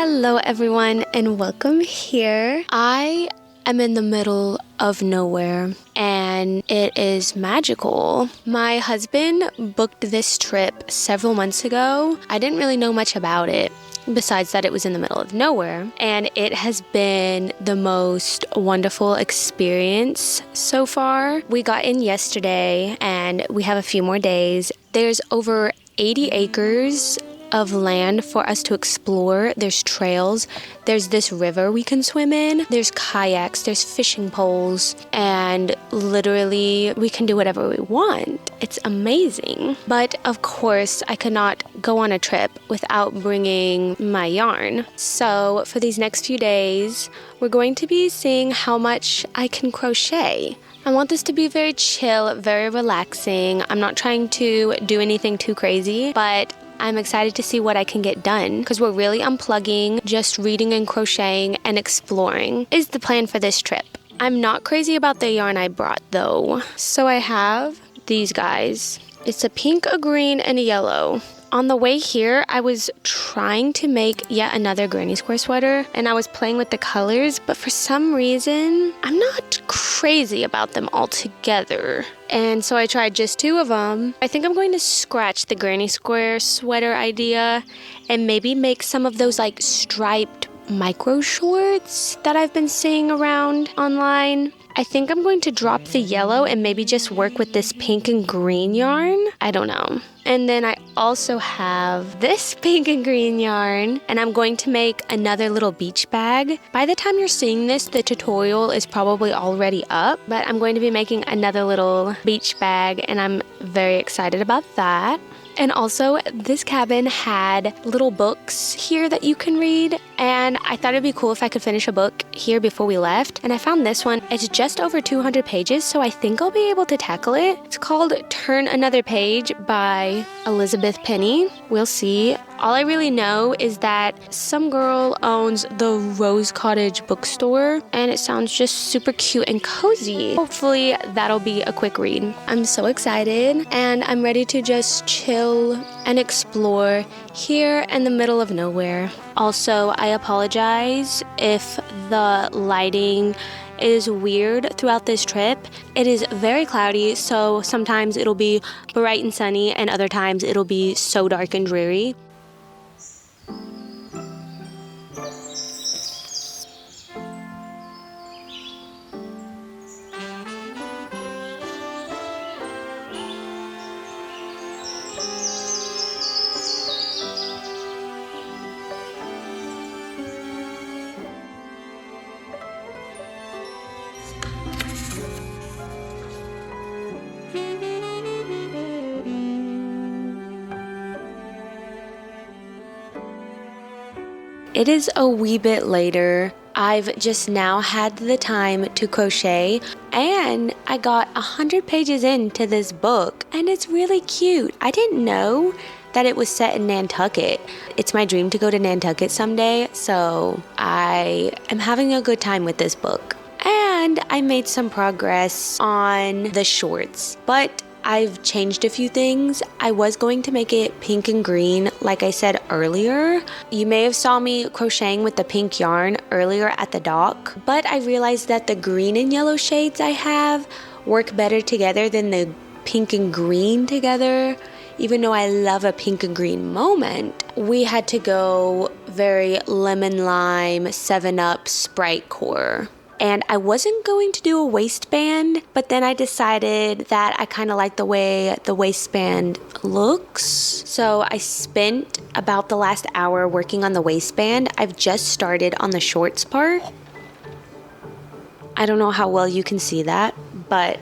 Hello everyone and welcome here. I am in the middle of nowhere and it is magical. My husband booked this trip several months ago. I didn't really know much about it besides that it was in the middle of nowhere, and it has been the most wonderful experience so far. We got in yesterday and we have a few more days. There's over 80 acres of land for us to explore. There's trails, there's this river we can swim in, there's kayaks, there's fishing poles, and literally we can do whatever we want. It's amazing. But of course, I could not go on a trip without bringing my yarn. So for these next few days, we're going to be seeing how much I can crochet. I want this to be very chill, very relaxing. I'm not trying to do anything too crazy, but I'm excited to see what I can get done because we're really unplugging, just reading and crocheting and exploring is the plan for this trip. I'm not crazy about the yarn I brought though. So I have these guys. It's a pink, a green, and a yellow. On the way here, I was trying to make yet another granny square sweater and I was playing with the colors, but for some reason, I'm not crazy about them altogether. And so I tried just two of them. I think I'm going to scratch the granny square sweater idea and maybe make some of those like striped micro shorts that I've been seeing around online. I think I'm going to drop the yellow and maybe just work with this pink and green yarn. I don't know. And then I also have this pink and green yarn, and I'm going to make another little beach bag. By the time you're seeing this, the tutorial is probably already up, but I'm going to be making another little beach bag, and I'm very excited about that. And also, this cabin had little books here that you can read, and I thought it'd be cool if I could finish a book here before we left. And I found this one. It's just over 200 pages, so I think I'll be able to tackle it. It's called Turn Another Page by Elizabeth Penny. We'll see. All I really know is that some girl owns the Rose Cottage bookstore, and it sounds just super cute and cozy. Hopefully that'll be a quick read. I'm so excited, and I'm ready to just chill and explore here in the middle of nowhere. Also, I apologize if the lighting is weird throughout this trip. It is very cloudy, so sometimes it'll be bright and sunny, and other times it'll be so dark and dreary. It is a wee bit later. I've just now had the time to crochet, and I got 100 pages into this book, and it's really cute. I didn't know that it was set in Nantucket. It's my dream to go to Nantucket someday, so I am having a good time with this book. And I made some progress on the shorts, but I've changed a few things. I was going to make it pink and green, like I said earlier. You may have saw me crocheting with the pink yarn earlier at the dock, but I realized that the green and yellow shades I have work better together than the pink and green together. Even though I love a pink and green moment, we had to go very lemon lime 7-Up Sprite core. And I wasn't going to do a waistband, but then I decided that I kind of like the way the waistband looks. So I spent about the last hour working on the waistband. I've just started on the shorts part. I don't know how well you can see that, but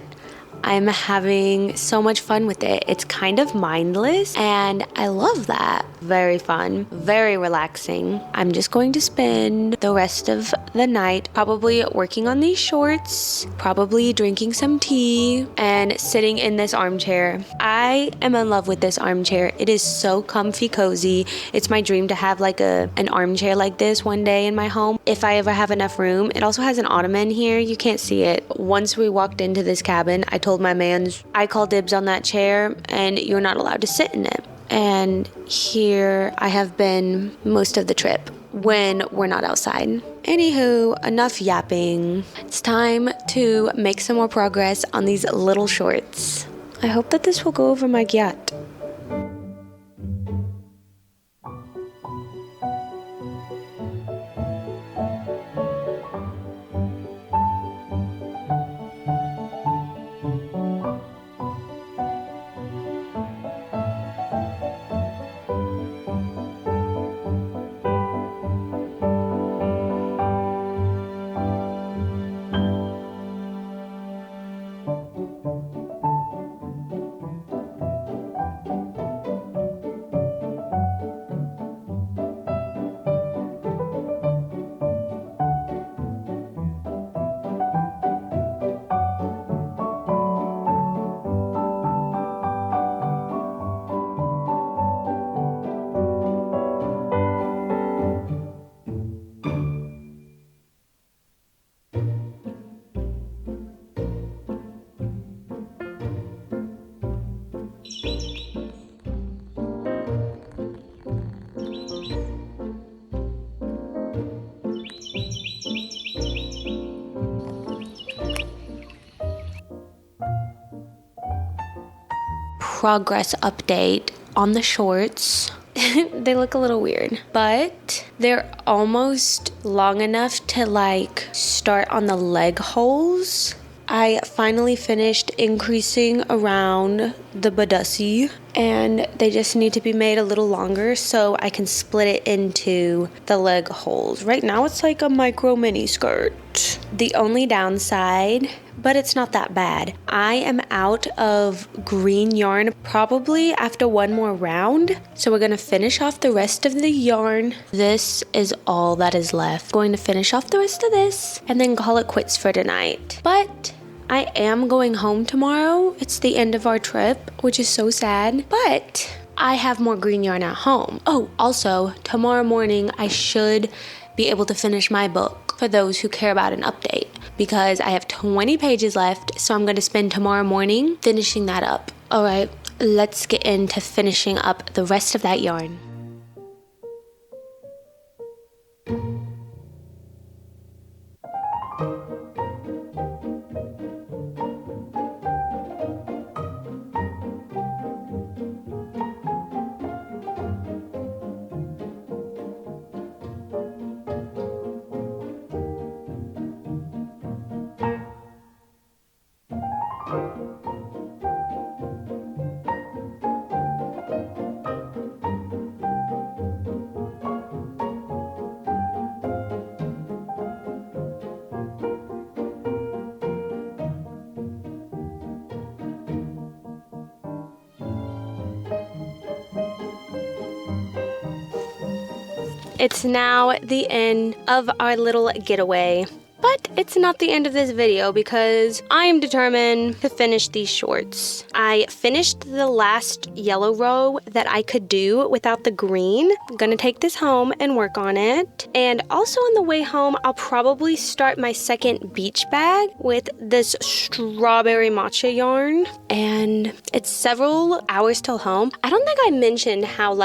I'm having so much fun with it. It's kind of mindless, and I love that. Very fun, very relaxing. I'm just going to spend the rest of the night probably working on these shorts, probably drinking some tea, and sitting in this armchair. I am in love with this armchair. It is so comfy, cozy. It's my dream to have like an armchair like this one day in my home, if I ever have enough room. It also has an ottoman here. You can't see it. Once we walked into this cabin, I told my mans, I call dibs on that chair and you're not allowed to sit in it. And here I have been most of the trip. when we're not outside. Anywho, enough yapping. It's time to make some more progress on these little shorts. I hope that this will go over my gyat. Progress update on the shorts. They look a little weird, but they're almost long enough to like start on the leg holes. I finally finished increasing around the bodice, and they just need to be made a little longer so I can split it into the leg holes. Right now it's like a micro mini skirt. The only downside, but it's not that bad, I am out of green yarn probably after one more round. So we're gonna finish off the rest of the yarn. This is all that is left. Going to finish off the rest of this and then call it quits for tonight. But I am going home tomorrow. It's the end of our trip, which is so sad, but I have more green yarn at home. Oh, also, tomorrow morning I should be able to finish my book for those who care about an update, because I have 20 pages left, so I'm going to spend tomorrow morning finishing that up. All right, let's get into finishing up the rest of that yarn. It's now the end of our little getaway, but it's not the end of this video because I am determined to finish these shorts. I finished the last yellow row that I could do without the green. I'm gonna take this home and work on it. And also on the way home, I'll probably start my second beach bag with this strawberry matcha yarn. And it's several hours till home. I don't think I mentioned how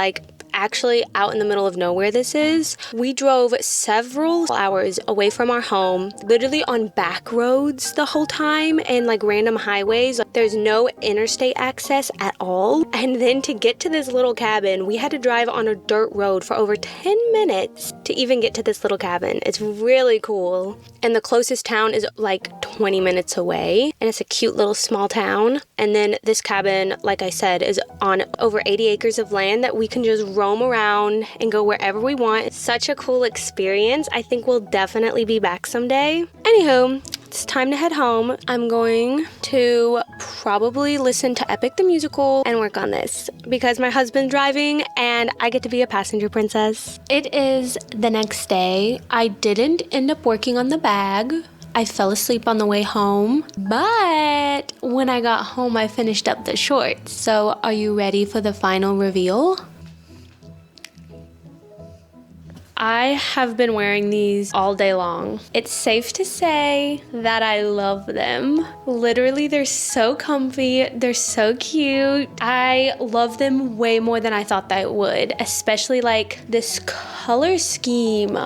actually out in the middle of nowhere this is. We drove several hours away from our home, literally on back roads the whole time and like random highways. There's no interstate access at all. And then to get to this little cabin, we had to drive on a dirt road for over 10 minutes to even get to this little cabin. It's really cool. And the closest town is like 20 minutes away, and it's a cute little small town. And then this cabin, like I said, is on over 80 acres of land that we can just roam around and go wherever we want. It's such a cool experience. I think we'll definitely be back someday. Anywho, it's time to head home. I'm going to probably listen to Epic the Musical and work on this because my husband's driving and I get to be a passenger princess. It is the next day. I didn't end up working on the bag. I fell asleep on the way home, but when I got home, I finished up the shorts. So are you ready for the final reveal? I have been wearing these all day long. It's safe to say that I love them. Literally, they're so comfy. They're so cute. I love them way more than I thought that I would, especially like this color scheme.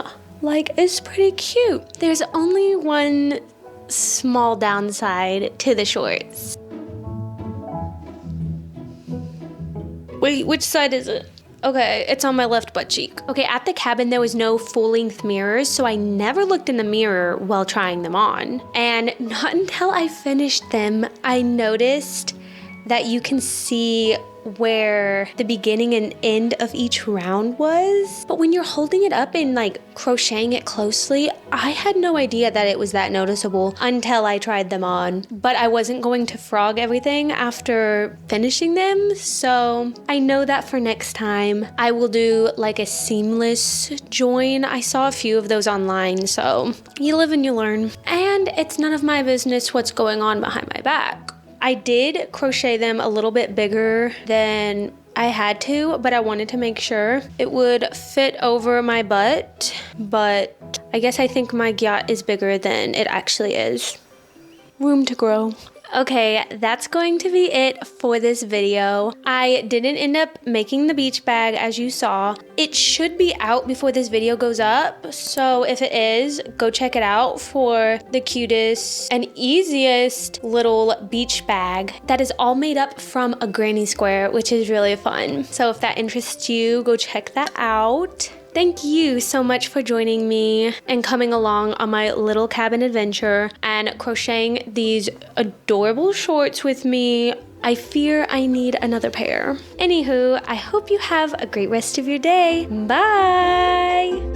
Like, it's pretty cute. There's only one small downside to the shorts. Wait, which side is it? Okay, it's on my left butt cheek. Okay, at the cabin, there was no full-length mirrors, so I never looked in the mirror while trying them on. And not until I finished them, I noticed that you can see where the beginning and end of each round was. But when you're holding it up and like crocheting it closely, I had no idea that it was that noticeable until I tried them on. But I wasn't going to frog everything after finishing them, so I know that for next time I will do like a seamless join. I saw a few of those online, so you live and you learn. And it's none of my business what's going on behind my back. I did crochet them a little bit bigger than I had to, but I wanted to make sure it would fit over my butt. But I guess I think my gyat is bigger than it actually is. Room to grow. Okay, that's going to be it for this video. I didn't end up making the beach bag as you saw. It should be out before this video goes up, so if it is, go check it out for the cutest and easiest little beach bag that is all made up from a granny square, which is really fun. So if that interests you, go check that out. Thank you so much for joining me and coming along on my little cabin adventure and crocheting these adorable shorts with me. I fear I need another pair. Anywho, I hope you have a great rest of your day. Bye!